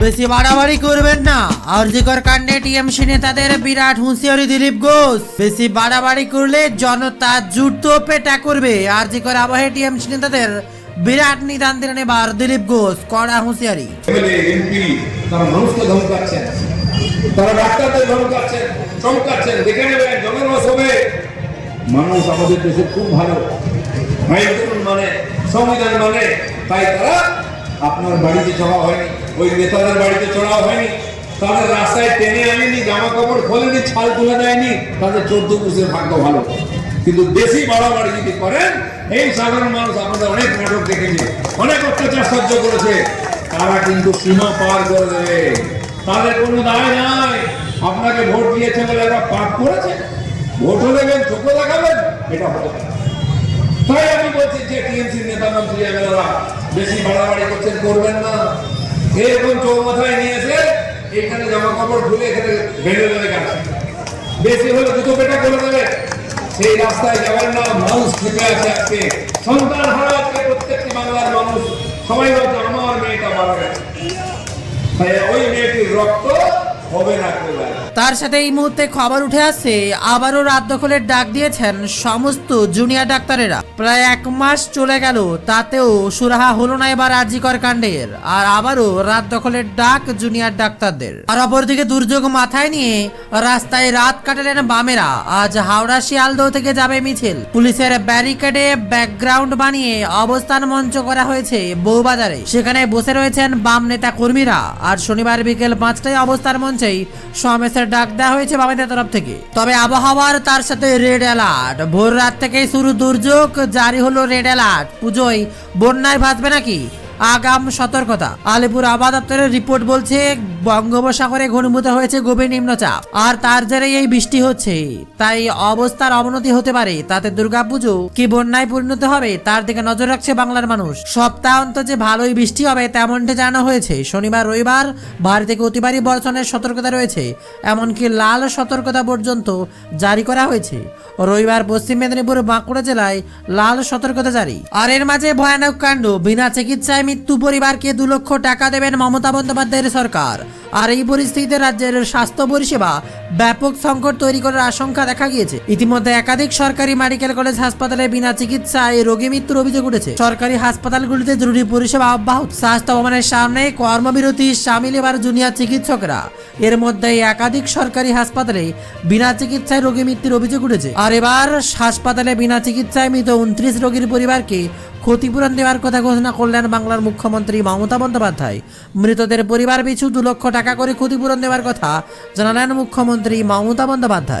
বেশি বাড়াবাড়ি করবেন না। আরজিকর কাণ্ডে টিএমসি নেতাদের বিরাট হুঁশিয়ারি দিলীপ ঘোষ। বেশি বাড়াবাড়ি করলে জনতা জুতো পেটা করবে। আরজিকর আবহে টিএমসি নেতাদের বিরাট নিদান দিলেন এবার দিলীপ ঘোষ, কড়া হুঁশিয়ারি। এমপি তারা মানুষকে ধমকাচ্ছেন, তারা ডাক্তারদের ধমকাচ্ছেন, চমকাচ্ছেন। দেখে নেবেন জনরস হবে। মানুষ আমাদের দেশে খুব ভালো, আইন মানে, সংবিধান মানে, তাই তারা আপনার বাড়িতে চড়া হয়নি, ওই নেতাদের বাড়িতে চড়াও হয়নি, তাদের রাস্তায় টেনে আনেনি, জামা কাপড় খোলেনি, ছাল তুলে দেয়নি। তাদের 14 পুরুষের ভাগ্য ভালো। কিন্তু বেশি বাড়াবাড়ি যদি করেন, এই সাধারণ মানুষ আপনাদের অনেক নাটক দেখেছে, অনেক অত্যাচার সহ্য করেছে, তারা কিন্তু সীমা পার করে দেবে। তাদের কোনো দায় নাই। আপনাকে ভোট দিয়েছে বলে এরা পাপ করেছে, ভোটও দেবেন, চোখও দেখাবেন, এটা হতে পারে। তাই আমি বলছি যে টিএমসির নেতা মন্ত্রী এমএলএরা বেশি বাড়াবাড়ি করছেন, করবেন না। এরকম চৌমাথায় নিয়ে এসে এখানে জামা কাপড় খুলে এখানে বেঁধে দেবে গাছ, বেশি হলে দুটো পেটা করে দেবে। সেই রাস্তায় যাবেন না। মানুষ খেপে আছে আজকে, সন্তান হারা আজকে প্রত্যেকটি বাংলার মানুষ। সবাই বলছে আমার মেয়েটা মারা গেছে, তাই ওই মেয়েটির রক্ত হবে না কেউ। তার সাথে এই মুহূর্তে খবর উঠে আসছে, আবারও রাত দখলের ডাক দিয়েছেন সমস্ত জুনিয়র ডাক্তারেরা। প্রায় 1 মাস চলে গেল, তাতেও সুরাহা হলো না এবার আরজিকর কাণ্ডের। আর আবারও রাত দখলের ডাক জুনিয়র ডাক্তারদের। আর অপরদিকে দুর্যোগ মাথায় নিয়ে রাস্তায় রাত কাটালেন বামেরা। আজ হাওড়া শিয়ালদহ থেকে যাবে মিছিল। পুলিশের ব্যারিকেডে ব্যাকগ্রাউন্ড বানিয়ে অবস্থান মঞ্চ করা হয়েছে বউবাজারে। সেখানে বসে রয়েছেন বাম নেতা কর্মীরা। আর শনিবার বিকেল 5টায় অবস্থান মঞ্চেই সমাবেশের ডাক দেওয়া হয়েছে বামেদের তরফ থেকে। তবে আবহাওয়ার তার সাথে রেড অ্যালার্ট। ভোর রাত থেকেই শুরু দুর্যোগ, জারি হলো রেড অ্যালার্ট। পুজোয় বন্যায় ভাসবে নাকি আগাম সতর্কতা। আলিপুর আবহাওয়া দপ্তরের রিপোর্ট বলছে বঙ্গোপসাগরে ঘনীভূত হয়েছে গভীর নিম্নচাপ, আর তার জেরে এই বৃষ্টি হচ্ছে। তাই অবস্থার অবনতি হতে পারে। তাতে দুর্গাপুজো কি বন্যায় পরিণত হবে তার দিকে নজর রাখছে বাংলার মানুষ। সপ্তাহান্ত যে ভালোই বৃষ্টি হবে তেমনটি জানানো হয়েছে। শনিবার রবিবার ভারী থেকে অতি ভারী বর্ষণের সতর্কতা রয়েছে, এমনকি লাল সতর্কতা পর্যন্ত জারি করা হয়েছে। রবিবার পশ্চিম মেদিনীপুর বাঁকুড়া জেলায় লাল সতর্কতা জারি। আর এর মাঝে ভয়ানক কাণ্ড, বিনা চিকিৎসায় মৃত্যু পরিবারকে 2 লক্ষ টাকা দেবেন মমতা বন্দ্যোপাধ্যায়ের সরকার। আর এই পরিস্থিতিতে রাজ্যের স্বাস্থ্য পরিষেবা ব্যাপক সংকট তৈরি করার আশঙ্কা দেখা গিয়েছে। ইতিমধ্যে একাধিক সরকারি মেডিকেল কলেজ হাসপাতালে বিনা চিকিৎসায় রোগী মৃত্যুর অভিযোগ উঠেছে। সরকারি হাসপাতালগুলিতে জরুরি পরিষেবা অব্যাহত। স্বাস্থ্য ভবনের সামনে কর্মবিরতি সামিল এবার জুনিয়র চিকিৎসকরা। এর মধ্যে একাধিক সরকারি হাসপাতালে বিনা চিকিৎসায় রোগী মৃত্যুর অভিযোগ উঠেছে। আর এবার হাসপাতালে বিনা চিকিৎসায় মৃত 29 রোগীর পরিবারকে ক্ষতিপূরণ দেওয়ার কথা ঘোষণা করলেন বাংলার মুখ্যমন্ত্রী মমতা বন্দ্যোপাধ্যায়। মৃতদের পরিবার পিছু 2 লক্ষ টাকা করে ক্ষতিপূরণ দেওয়ার কথা জানালেন মুখ্যমন্ত্রী মমতা বন্দ্যোপাধ্যায়।